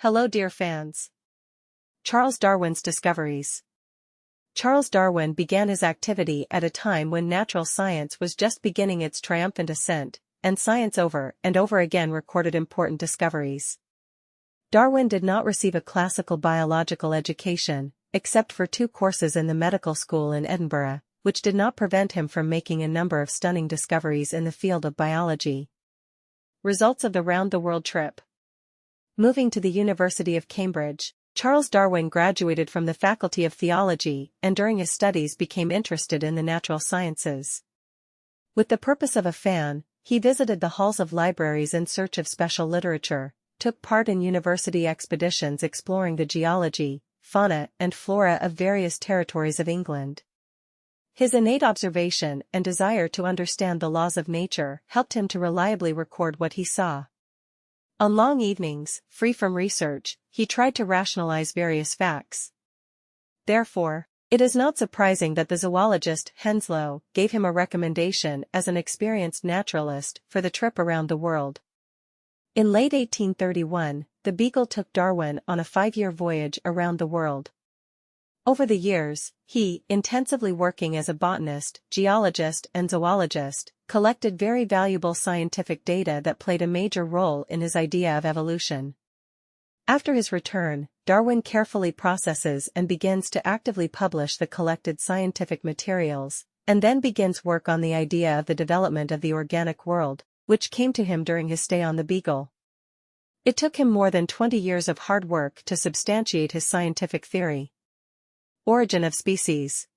Hello dear fans. Charles Darwin's discoveries. Charles Darwin began his activity at a time when natural science was just beginning its triumphant ascent, and science over and over again recorded important discoveries. Darwin did not receive a classical biological education, except for 2 courses in the medical school in Edinburgh, which did not prevent him from making a number of stunning discoveries in the field of biology. Results of the round-the-world trip. Moving to the University of Cambridge, Charles Darwin graduated from the Faculty of Theology and during his studies became interested in the natural sciences. With the purpose of a fan, he visited the halls of libraries in search of special literature, took part in university expeditions exploring the geology, fauna and flora of various territories of England. His innate observation and desire to understand the laws of nature helped him to reliably record what he saw. On long evenings, free from research, he tried to rationalize various facts. Therefore, it is not surprising that the zoologist Henslow gave him a recommendation as an experienced naturalist for the trip around the world. In late 1831, the Beagle took Darwin on a 5-year voyage around the world. Over the years, he, intensively working as a botanist, geologist and zoologist, collected very valuable scientific data that played a major role in his idea of evolution. After his return, Darwin carefully processes and begins to actively publish the collected scientific materials, and then begins work on the idea of the development of the organic world, which came to him during his stay on the Beagle. It took him more than 20 years of hard work to substantiate his scientific theory. Origin of species.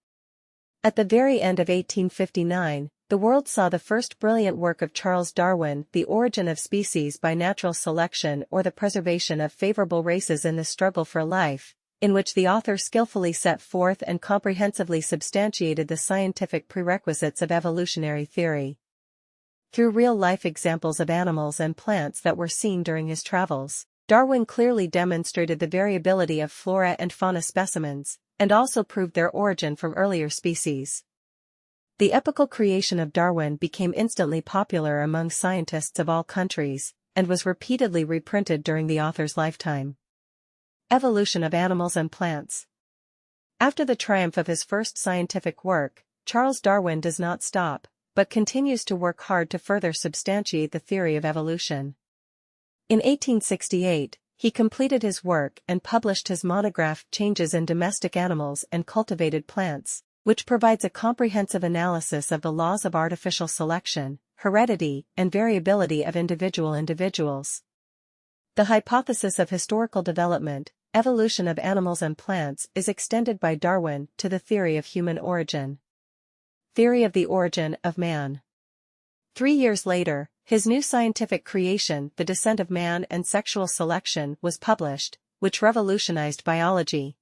At the very end of 1859, the world saw the first brilliant work of Charles Darwin, The Origin of Species by Natural Selection or the Preservation of Favorable Races in the Struggle for Life, in which the author skillfully set forth and comprehensively substantiated the scientific prerequisites of evolutionary theory. Through real-life examples of animals and plants that were seen during his travels, Darwin clearly demonstrated the variability of flora and fauna specimens, and also proved their origin from earlier species. The epical creation of Darwin became instantly popular among scientists of all countries, and was repeatedly reprinted during the author's lifetime. Evolution of animals and plants. After the triumph of his first scientific work, Charles Darwin does not stop, but continues to work hard to further substantiate the theory of evolution. In 1868, he completed his work and published his monograph Changes in Domestic Animals and Cultivated Plants, which provides a comprehensive analysis of the laws of artificial selection, heredity, and variability of individuals. The hypothesis of historical development, evolution of animals and plants is extended by Darwin to the theory of human origin. Theory of the origin of man. 3 years later, his new scientific creation, The Descent of Man and Sexual Selection, was published, which revolutionized biology.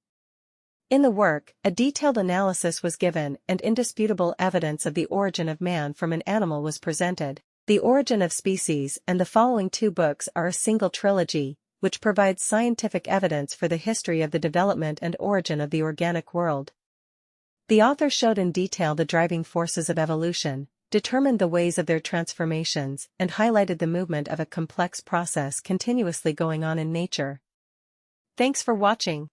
In the work, a detailed analysis was given and indisputable evidence of the origin of man from an animal was presented. The Origin of Species and the following 2 books are a single trilogy, which provides scientific evidence for the history of the development and origin of the organic world. The author showed in detail the driving forces of evolution, determined the ways of their transformations, and highlighted the movement of a complex process continuously going on in nature. Thanks for watching.